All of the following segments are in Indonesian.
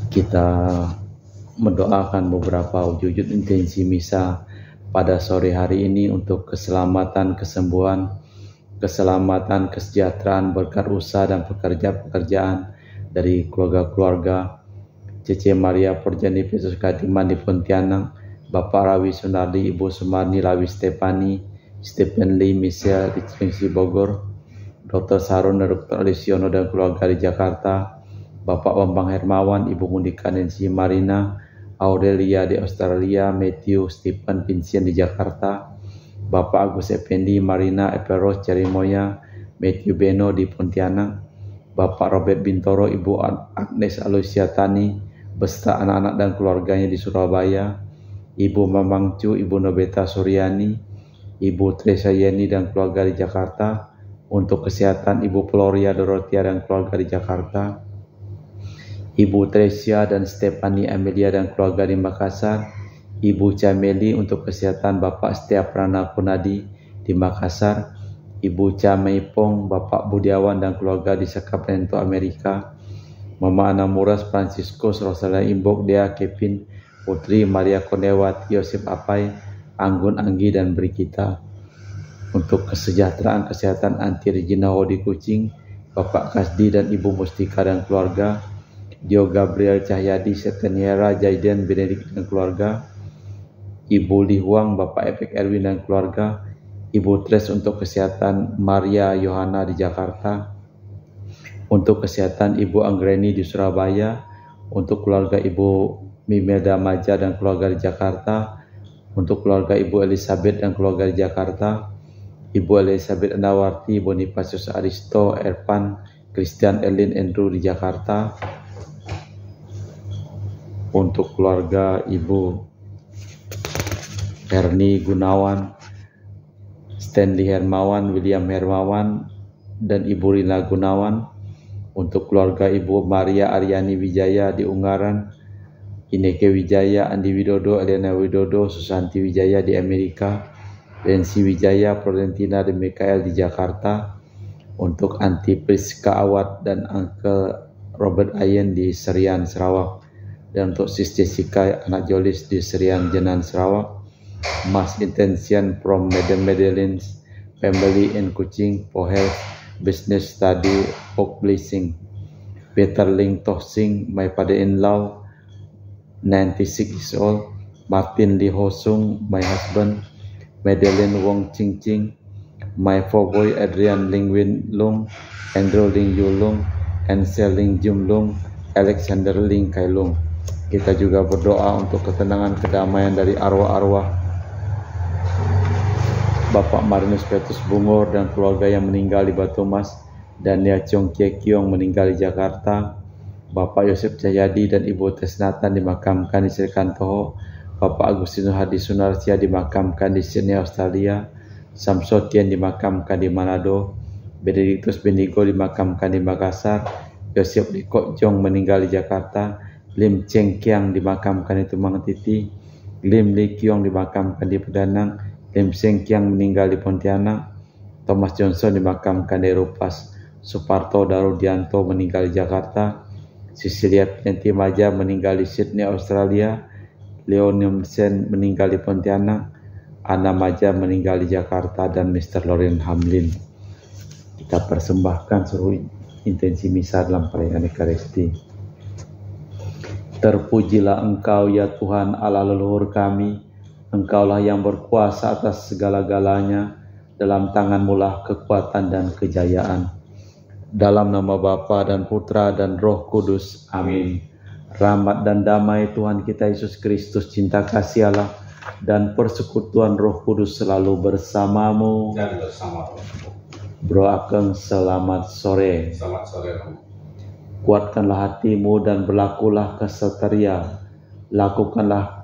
Kita mendoakan beberapa wujud intensi misa pada sore hari ini untuk keselamatan, kesembuhan, keselamatan, kesejahteraan, berkat usaha dan pekerjaan dari keluarga-keluarga Cece Maria Porjani Petrus Katiman di Pontianak, Bapak Rawi Sunardi, Ibu Sumarni Lawi Stefani, Stephen Lee Michelle di Cilengsi Bogor, Dr. Sarun dan Dr. Alisiono dan keluarga di Jakarta, Bapak Bambang Hermawan, Ibu Mundika Nancy Marina, Aurelia di Australia, Matthew Stephen Vincent di Jakarta, Bapak Agus Effendi, Marina Eperos Cerimoya, Matthew Beno di Pontianak, Bapak Robert Bintoro, Ibu Agnes Aloysia Tani, beserta anak-anak dan keluarganya di Surabaya, Ibu Mamang Cu, Ibu Nobeta Suryani, Ibu Teresa Yeni dan keluarga di Jakarta, untuk kesehatan Ibu Floria Dorotia dan keluarga di Jakarta, Ibu Tresia dan Stephanie Amelia dan keluarga di Makassar, Ibu Cameli untuk kesehatan Bapak Setia Prana Kunadi di Makassar, Ibu Cameipong, Bapak Budiawan dan keluarga di Sacramento, Amerika, Mama Ana Muras, Franciscus, Rosalia Imbok, Dea Kevin, Putri Maria Konewati, Yosef Apai, Anggun Anggi dan Brigita. Untuk kesejahteraan kesehatan Anti Regina Hodi Kucing, Bapak Kasdi dan Ibu Mustika dan keluarga, Dio Gabriel Cahyadi, Seteniera, Jaiden, Benedict dan keluarga, Ibu Li Huang, Bapak Efek Erwin dan keluarga, Ibu Tres untuk kesehatan Maria Yohana di Jakarta, untuk kesehatan Ibu Anggreni di Surabaya, untuk keluarga Ibu Mimelda Maja dan keluarga di Jakarta, untuk keluarga Ibu Elizabeth dan keluarga di Jakarta, Ibu Elizabeth Andawarti, Bonifacius Aristo, Erpan, Christian Elin Andrew di Jakarta, untuk keluarga Ibu Herni Gunawan, Stanley Hermawan, William Hermawan, dan Ibu Rina Gunawan, untuk keluarga Ibu Maria Aryani Wijaya di Ungaran, Ineke Wijaya, Andi Widodo, Elena Widodo, Susanti Wijaya di Amerika, Rensi Wijaya, Florentina dan Mikael di Jakarta, untuk Anti Priska Awad dan Uncle Robert Ayen di Serian, Sarawak, dan untuk Sis Jessica, anak Jolis di Serian, Jenan, Sarawak, Mas Intention from Madam Madeline's Family in Kuching for Health, Business Study, Hope Blessing, Peter Ling Toh Sing, my father-in-law, 96 years old, Martin Lee Ho Sung, my husband, Madeline Wong Ching Ching, my four boy Adrian Ling Win Lung, Andrew Ling Yu Lung, Ansel Ling Jum Lung, Alexander Ling Kai Lung. Kita juga berdoa untuk ketenangan kedamaian dari arwah-arwah Bapak Marinus Petrus Bungor dan keluarga yang meninggal di Batu Mas, dan Nia Chong Kie Kiong meninggal di Jakarta, Bapak Yosef Cahyadi dan Ibu Tesnatan dimakamkan di Srikantoho, Bapak Agustinus Hadi Sunarsia dimakamkan di Sydney, Australia, Samsotien dimakamkan di Manado, Benedictus Benigo dimakamkan di Makassar, Yosef Liko Jong meninggal di Jakarta, Lim Cheng Kiang dimakamkan di Tumang Titi, Lim Li Kiong dimakamkan di Pedanang, Lim Seng Kiang meninggal di Pontianak, Thomas Johnson dimakamkan di Rupas, Suparto Darudianto meninggal di Jakarta, Cecilia Pinenti Maja meninggal di Sydney, Australia, Leonium Sen meninggal di Pontianak, Anna Maja meninggal di Jakarta, dan Mr. Loren Hamlin. Kita persembahkan seluruh intensi misa dalam perayaan Ekaristi. Terpujilah Engkau ya Tuhan Allah leluhur kami, Engkaulah yang berkuasa atas segala-galanya, dalam tangan-Mu lah kekuatan dan kejayaan. Dalam nama Bapa dan Putra dan Roh Kudus, amin. Rahmat dan damai Tuhan kita Yesus Kristus, cinta kasih Allah, dan persekutuan Roh Kudus selalu bersamamu. Dan bersama Bro Akeng, selamat sore. Selamat sore. Kuatkanlah hatimu dan berlakulah keseteria. Lakukanlah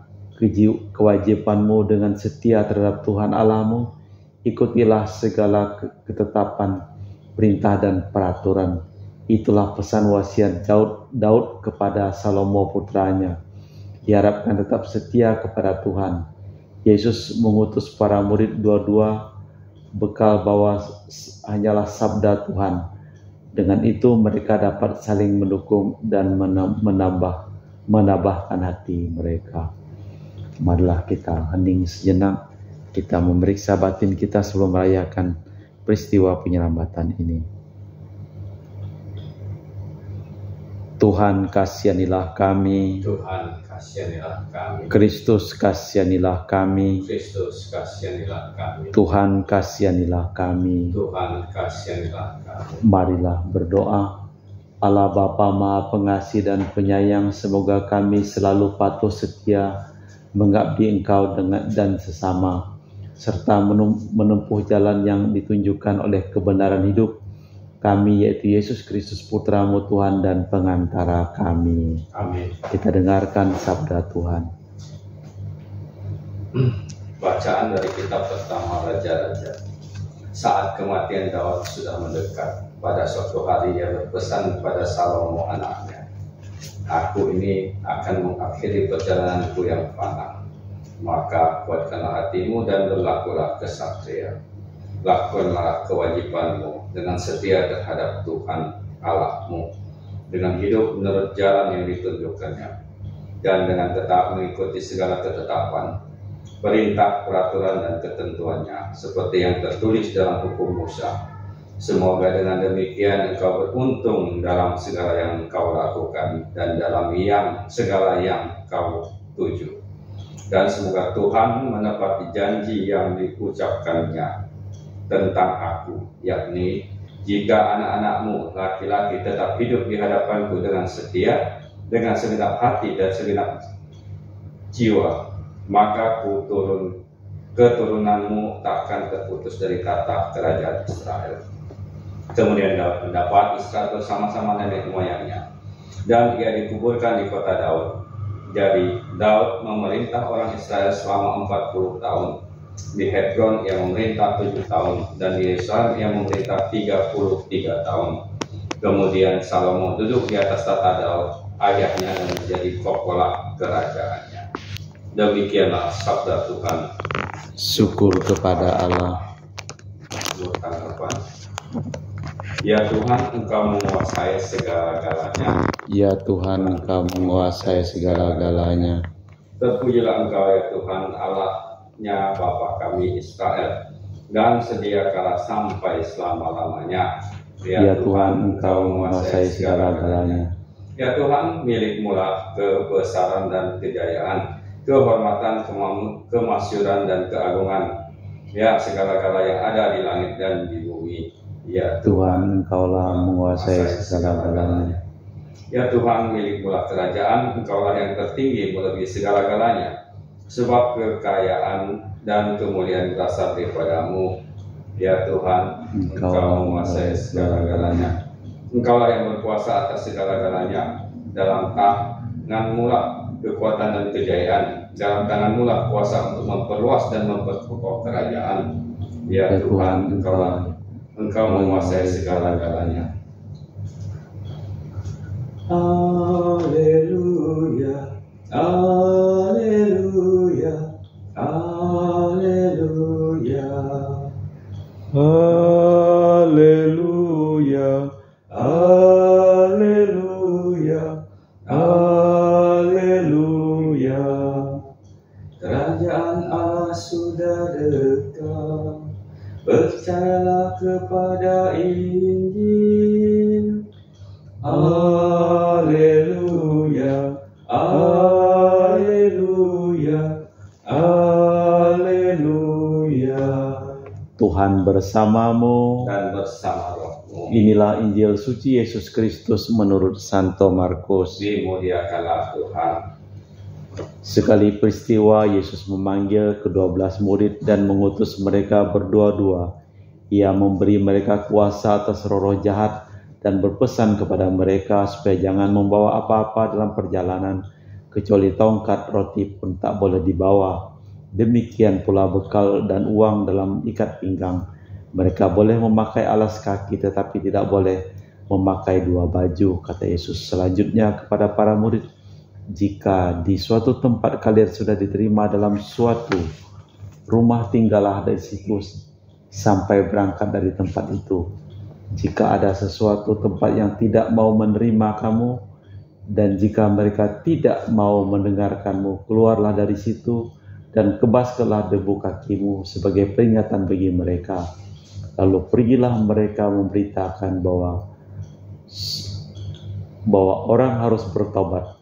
kewajibanmu dengan setia terhadap Tuhan Allahmu. Ikutilah segala ketetapan, perintah dan peraturan. Itulah pesan wasiat Daud kepada Salomo putranya. Diharapkan tetap setia kepada Tuhan. Yesus mengutus para murid dua-dua, bekal bahwa hanyalah sabda Tuhan. Dengan itu mereka dapat saling mendukung dan menambah menambahkan hati mereka. Marilah kita hening sejenak, kita memeriksa batin kita sebelum merayakan peristiwa penyelamatan ini. Tuhan, kasihanilah kami. Tuhan, kasihanilah kami. Kristus, kasihanilah kami. Kristus, kasihanilah kami. Tuhan, kasihanilah kami. Tuhan, kasihanilah kami. Marilah berdoa. Allah Bapa Maha Pengasih dan Penyayang, semoga kami selalu patuh setia mengabdi Engkau dan sesama, serta menempuh jalan yang ditunjukkan oleh kebenaran hidup kami, yaitu Yesus Kristus Putra-Mu Tuhan dan pengantara kami. Amin. Kita dengarkan sabda Tuhan. Bacaan dari kitab pertama Raja-Raja. Saat kematian Daud sudah mendekat, pada suatu hari ia berpesan kepada Salomo anaknya, "Aku ini akan mengakhiri perjalananku yang fana. Maka kuatkanlah hatimu dan berlakulah kesatria. Lakukanlah kewajibanmu dengan setia terhadap Tuhan Allahmu, dengan hidup menurut jalan yang ditunjukkannya, dan dengan tetap mengikuti segala ketetapan, perintah, peraturan, dan ketentuannya, seperti yang tertulis dalam hukum Musa. Semoga dengan demikian engkau beruntung dalam segala yang engkau lakukan dan dalam segala yang engkau tuju. Dan semoga Tuhan menepati janji yang diucapkannya tentang aku, yakni jika anak-anakmu laki-laki tetap hidup di hadapanku dengan setia, dengan segenap hati dan segenap jiwa, maka keturunanmu takkan terputus dari tahta kerajaan Israel." Kemudian Daud mendapat Israel bersama-sama nenek moyangnya, dan ia dikuburkan di kota Daud. Jadi Daud memerintah orang Israel selama 40 tahun. Di Hebron ia memerintah 7 tahun, dan di Yerusalem ia memerintah 33 tahun. Kemudian Salomo duduk di atas tahta Daud ayahnya dan menjadi kepala kerajaannya. Demikianlah sabda Tuhan. Syukur kepada Allah. Tanggapan. Ya Tuhan, Engkau menguasai segala-galanya. Ya Tuhan, Engkau menguasai segala-galanya. Terpujilah Engkau ya Tuhan, Allahnya Bapa kami Israel, dan sediakanlah sampai selama-lamanya. Ya Tuhan, Engkau menguasai segala-galanya. Ya Tuhan, milik-Mulah kebesaran dan kejayaan, kehormatan, kemasyuran, dan keagungan. Ya segala-gala yang ada di langit dan di bumi. Ya Tuhan, Engkaulah menguasai segala-galanya. Ya Tuhan, milik-Mulah kerajaan, Engkaulah yang tertinggi melebihi segala-galanya. Sebab kekayaan dan kemuliaan berasal daripada-Mu. Ya Tuhan, Engkau menguasai segala-galanya. Engkaulah yang berkuasa atas segala-galanya. Dalam tangan-Mulah kekuatan dan kejayaan. Dalam tangan-Mulah kuasa untuk memperluas dan memperkokoh kerajaan. Ya Tuhan, Engkau menguasai segala-galanya. Haleluya, haleluya, haleluya. Haleluya, haleluya, haleluya. Kerajaan Allah sudah dekat. Percayalah kepada Injil. Haleluya, haleluya, haleluya. Tuhan bersamamu Dan bersama rohmu. Inilah Injil suci Yesus Kristus menurut Santo Markus. Dimuliakanlah Tuhan. Sekali peristiwa Yesus memanggil ke-12 murid dan mengutus mereka berdua-dua. Ia memberi mereka kuasa atas roh-roh jahat dan berpesan kepada mereka supaya jangan membawa apa-apa dalam perjalanan, kecuali tongkat, roti pun tak boleh dibawa. Demikian pula bekal dan uang dalam ikat pinggang. Mereka boleh memakai alas kaki tetapi tidak boleh memakai 2 baju. Kata Yesus selanjutnya kepada para murid, "Jika di suatu tempat kalian sudah diterima dalam suatu rumah, tinggallah dari situ sampai berangkat dari tempat itu. Jika ada sesuatu tempat yang tidak mau menerima kamu, Dan jika mereka tidak mau mendengarkan-Mu, keluarlah dari situ dan kebaskanlah debu kaki-Mu sebagai peringatan bagi mereka. Lalu pergilah mereka memberitakan bahwa orang harus bertobat.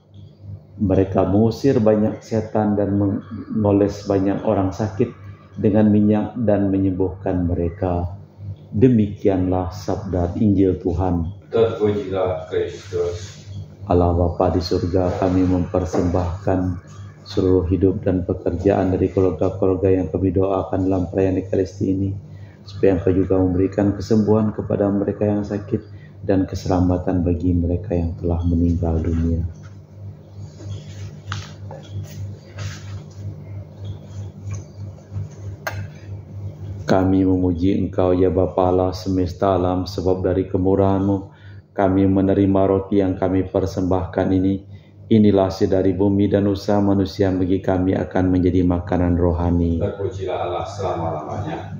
Mereka mengusir banyak setan dan mengoles banyak orang sakit dengan minyak dan menyembuhkan mereka. Demikianlah sabda Injil Tuhan. Terpujilah Kristus. Allah Bapa di surga, kami mempersembahkan seluruh hidup dan pekerjaan dari keluarga-keluarga yang kami doakan dalam perayaan Ekaristi ini, supaya Engkau juga memberikan kesembuhan kepada mereka yang sakit dan keselamatan bagi mereka yang telah meninggal dunia. Kami memuji Engkau ya Bapa Allah semesta alam, sebab dari kemurahan-Mu kami menerima roti yang kami persembahkan ini. Inilah hasil dari bumi dan usaha manusia bagi kami akan menjadi makanan rohani. Terpujilah Allah selama-lamanya.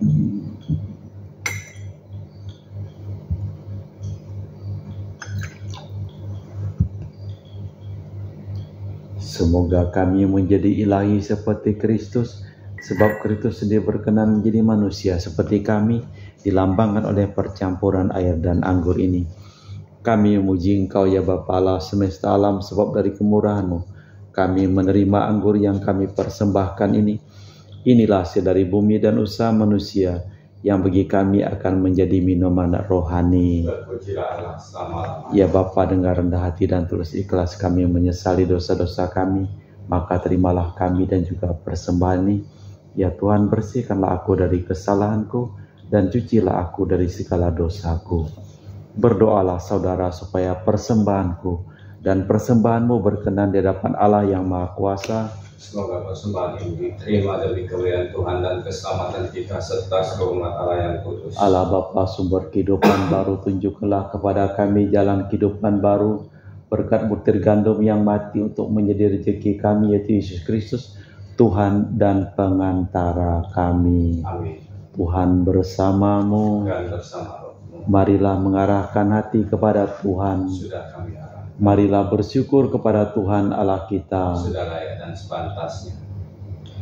Semoga kami menjadi ilahi seperti Kristus, sebab Kristus sendiri berkenan menjadi manusia seperti kami, dilambangkan oleh percampuran air dan anggur ini. Kami memuji Engkau ya Bapa Allah semesta alam, sebab dari kemurahan-Mu kami menerima anggur yang kami persembahkan ini. Inilah hasil dari bumi dan usaha manusia yang bagi kami akan menjadi minuman rohani. Terpujilah Allah selama-lamanya. Ya Bapa, dengar rendah hati dan tulus ikhlas kami menyesali dosa-dosa kami, maka terimalah kami dan juga persembahan ini. Ya Tuhan, bersihkanlah aku dari kesalahanku dan cucilah aku dari segala dosaku. Berdoalah saudara supaya persembahanku dan persembahanmu berkenan di hadapan Allah yang Maha Kuasa. Semoga persembahan ini diterima demi kemuliaan Tuhan dan keselamatan kita serta seluruh umat Allah yang kudus. Allah Bapa sumber kehidupan baru, tunjukkanlah kepada kami jalan kehidupan baru berkat butir gandum yang mati untuk menjadi rezeki kami, yaitu Yesus Kristus, Tuhan dan pengantara kami. Amin. Tuhan bersamamu. Dan bersama rohmu. Marilah mengarahkan hati kepada Tuhan. Sudah kami arahkan. Marilah bersyukur kepada Tuhan Allah kita. Sudah layak dan sepantasnya.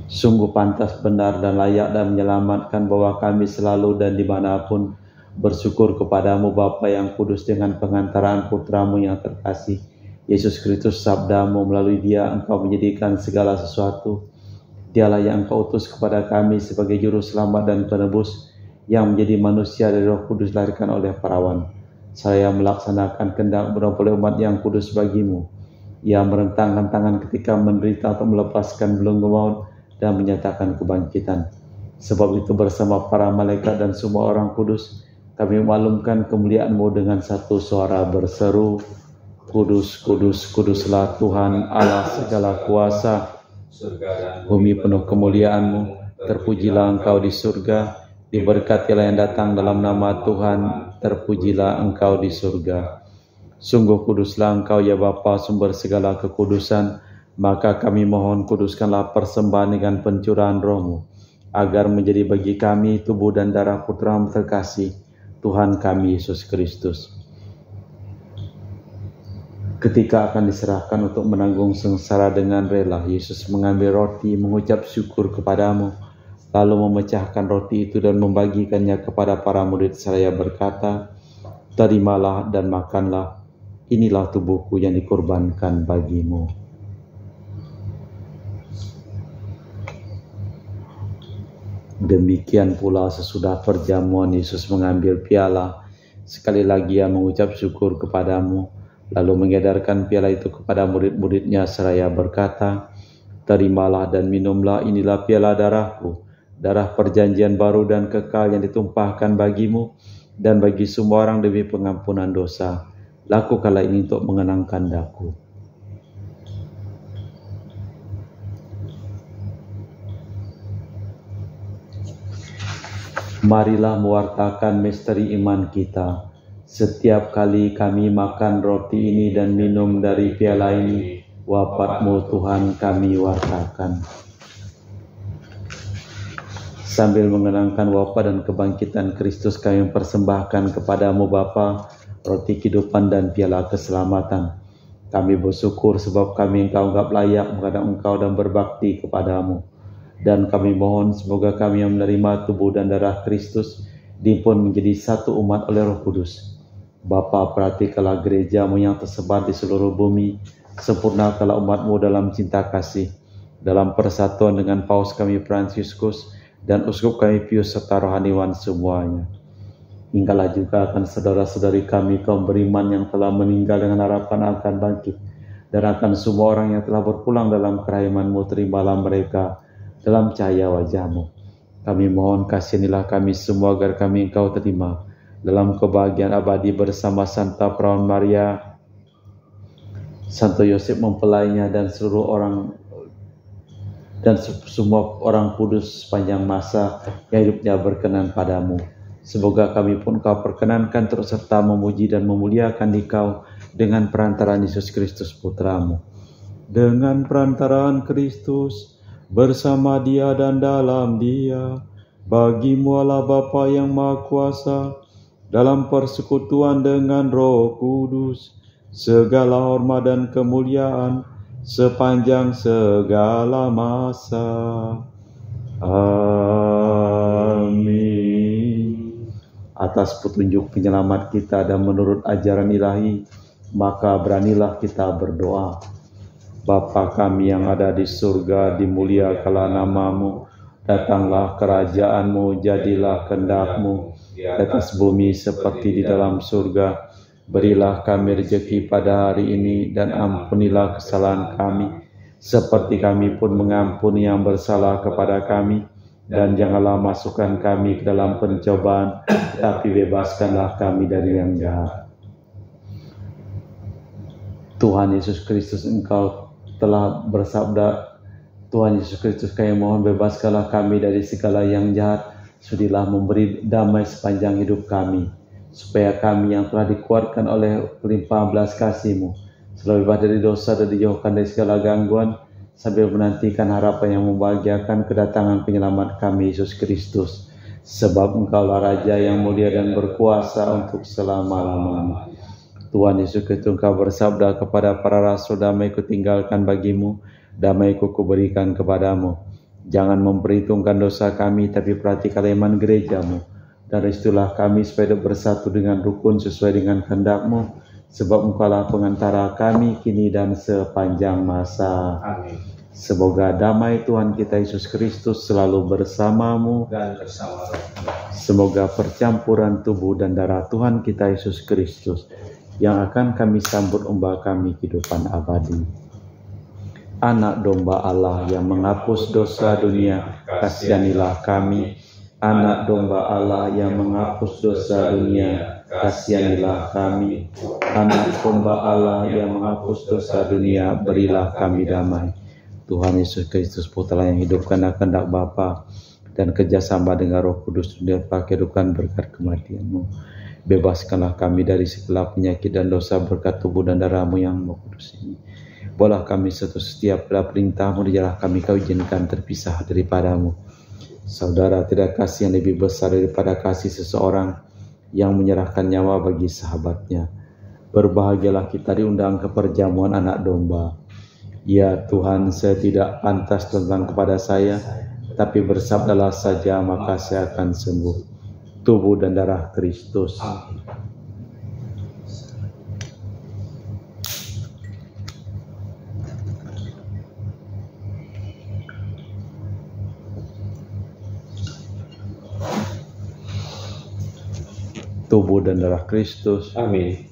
Sungguh pantas, benar dan layak dan menyelamatkan bahwa kami selalu dan dimanapun bersyukur kepadamu Bapa yang kudus, dengan pengantaran putramu yang terkasih Yesus Kristus. Sabdamu, melalui Dia Engkau menjadikan segala sesuatu. Dialah yang Engkau utus kepada kami sebagai juru selamat dan penebus, yang menjadi manusia dari Roh Kudus dilahirkan oleh perawan. Saya melaksanakan kehendak oleh umat yang kudus bagimu. Ia merentangkan tangan ketika menderita untuk melepaskan belenggu maut dan menyatakan kebangkitan. Sebab itu bersama para malaikat dan semua orang kudus, kami memaklumkan kemuliaan-Mu dengan satu suara berseru, Kudus, kudus, kuduslah Tuhan Allah segala kuasa. Bumi penuh kemuliaan-Mu, terpujilah Engkau di surga. Diberkatilah yang datang dalam nama Tuhan, terpujilah Engkau di surga. Sungguh kuduslah Engkau ya Bapa, sumber segala kekudusan, maka kami mohon kuduskanlah persembahan dengan pencurahan Roh-Mu, agar menjadi bagi kami tubuh dan darah Putra-Mu terkasih, Tuhan kami Yesus Kristus. Ketika akan diserahkan untuk menanggung sengsara dengan rela, Yesus mengambil roti, mengucap syukur kepadamu, lalu memecahkan roti itu dan membagikannya kepada para murid seraya berkata, terimalah dan makanlah, inilah tubuhku yang dikorbankan bagimu. Demikian pula sesudah perjamuan Yesus mengambil piala, sekali lagi Ia mengucap syukur kepadamu, lalu mengedarkan piala itu kepada murid-muridnya seraya berkata, terimalah dan minumlah, inilah piala darahku, darah perjanjian baru dan kekal yang ditumpahkan bagimu dan bagi semua orang demi pengampunan dosa. Lakukanlah ini untuk mengenangkan daku. Marilah mewartakan misteri iman kita. Setiap kali kami makan roti ini dan minum dari piala ini, wafat-Mu Tuhan kami wartakan. Sambil mengenangkan wafat dan kebangkitan Kristus, kami mempersembahkan kepadamu Bapa roti kehidupan dan piala keselamatan. Kami bersyukur sebab kami Engkau anggap layak menghadap Engkau dan berbakti kepadamu. Dan kami mohon semoga kami yang menerima tubuh dan darah Kristus diimpun menjadi satu umat oleh Roh Kudus. Bapa, perhatikanlah gereja-Mu yang tersebar di seluruh bumi, sempurnakanlah umat-Mu dalam cinta kasih, dalam persatuan dengan Paus kami Fransiskus dan Uskup kami Pius serta rohaniwan semuanya. Ingatlah juga akan saudara-saudari kami kaum beriman yang telah meninggal dengan harapan akan bangkit, dan akan semua orang yang telah berpulang dalam kerahiman-Mu, terimalah mereka dalam cahaya wajah-Mu. Kami mohon kasihanilah kami semua agar kami Engkau terima dalam kebahagiaan abadi bersama Santa Perawan Maria, Santo Yosef mempelainya, dan seluruh orang dan semua orang kudus sepanjang masa yang hidupnya berkenan padamu. Semoga kami pun Kau perkenankan terus serta memuji dan memuliakan Dikau dengan perantaraan Yesus Kristus Putra-Mu. Dengan perantaraan Kristus, bersama Dia dan dalam Dia, bagi-Mu Allah Bapa yang Maha Kuasa, dalam persekutuan dengan Roh Kudus, segala hormat dan kemuliaan sepanjang segala masa. Amin. Atas petunjuk penyelamat kita dan menurut ajaran ilahi, maka beranilah kita berdoa. Bapa kami yang ada di surga, dimuliakanlah nama-Mu, datanglah kerajaan-Mu, jadilah kehendak-Mu di atas bumi seperti di dalam surga. Berilah kami rezeki pada hari ini, dan ampunilah kesalahan kami, seperti kami pun mengampuni yang bersalah kepada kami. Dan janganlah masukkan kami ke dalam pencobaan, tapi bebaskanlah kami dari yang jahat. Tuhan Yesus Kristus, Engkau telah bersabda, Tuhan Yesus Kristus, kami mohon bebaskanlah kami dari segala yang jahat. Sudilah memberi damai sepanjang hidup kami, supaya kami yang telah dikuatkan oleh limpahan belas kasih-Mu selalu bebas dari dosa dan dijauhkan dari segala gangguan, sambil menantikan harapan yang membahagiakan kedatangan penyelamat kami, Yesus Kristus. Sebab Engkaulah Raja yang mulia dan berkuasa untuk selama-lamanya. Tuhan Yesus Kristus, Engkau bersabda kepada para rasul, damai-Ku tinggalkan bagimu, damai-Ku kuberikan kepadamu. Jangan memperhitungkan dosa kami, tapi perhatikanlah iman gereja-Mu, dan restulah kami supaya bersatu dengan rukun sesuai dengan kehendak-Mu, sebab Engkaulah pengantara kami kini dan sepanjang masa. Amin. Semoga damai Tuhan kita Yesus Kristus selalu bersamamu, Dan bersama rohmu. Semoga percampuran tubuh dan darah Tuhan kita Yesus Kristus yang akan kami sambut membawa kami kehidupan abadi. Anak domba Allah yang menghapus dosa dunia, kasihanilah kami. Anak domba Allah yang menghapus dosa dunia, kasihanilah kami. Anak domba Allah yang menghapus dosa dunia, berilah kami damai. Tuhan Yesus Kristus, Putra yang hidupkan kehendak Bapa dan kerjasama dengan Roh Kudus, dunia kehidupan berkat kematian-Mu. Bebaskanlah kami dari segala penyakit dan dosa berkat tubuh dan darah-Mu yang Maha Kudus ini. Bolah kami setia pada perintah-Mu, di jalan kami Kau izinkan terpisah daripada-Mu. Saudara, tidak kasih yang lebih besar daripada kasih seseorang yang menyerahkan nyawa bagi sahabatnya. Berbahagialah kita diundang ke perjamuan anak domba. Ya Tuhan, saya tidak pantas tentang kepada saya, tapi bersabdalah saja maka saya akan sembuh. Tubuh dan darah Kristus. Tubuh dan darah Kristus. Amin.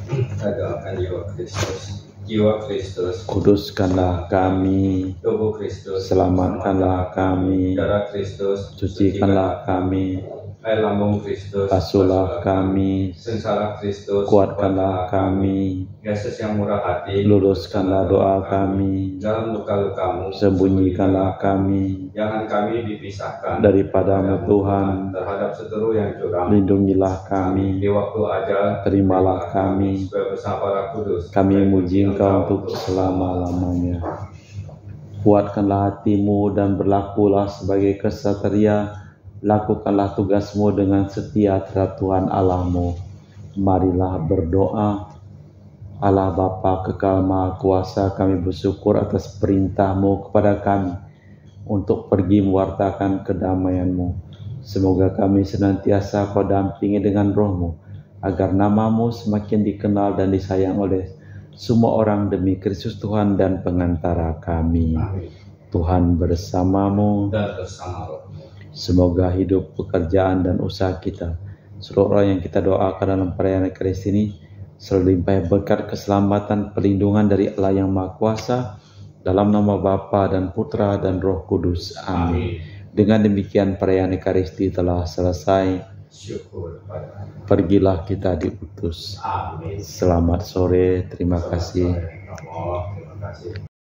Kita doakan jiwa Kristus. Jiwa Kristus, Kuduskanlah kami. tubuh Kristus, Selamatkanlah kami. darah Kristus, Sucikanlah kami. Hai lambung Kristus, basuhlah kami, sengsara Kristus, kuatkanlah kami, Yesus yang murah hati, luruskanlah doa kami, dalam luka-lukamu, sembunyikanlah kami, jangan kami dipisahkan daripadamu Tuhan, terhadap seteru yang curang, lindungilah kami, di waktu ajal, terimalah kami, supaya bersama para kudus, kami memuji Engkau untuk selama-lamanya. Kuatkanlah hatimu dan berlakulah sebagai kesatria, lakukanlah tugasmu dengan setia terhadap Tuhan Allahmu. Marilah berdoa. Allah Bapa Kekal Maha Kuasa, kami bersyukur atas perintah-Mu kepada kami untuk pergi mewartakan kedamaian-Mu. Semoga kami senantiasa Kau dampingi dengan Roh-Mu, agar nama-Mu semakin dikenal dan disayang oleh semua orang demi Kristus Tuhan dan pengantara kami. Amin. Tuhan bersamamu Dan bersama Roh. Semoga hidup, pekerjaan, dan usaha kita, seluruh orang yang kita doakan dalam perayaan Ekaristi ini, selalu limpah berkat keselamatan, perlindungan dari Allah yang Maha Kuasa, dalam nama Bapa dan Putra dan Roh Kudus. Amin. Dengan demikian perayaan Ekaristi telah selesai. Syukur pada Allah. Pergilah kita diutus. Amin. Selamat sore, terima kasih. Terima kasih.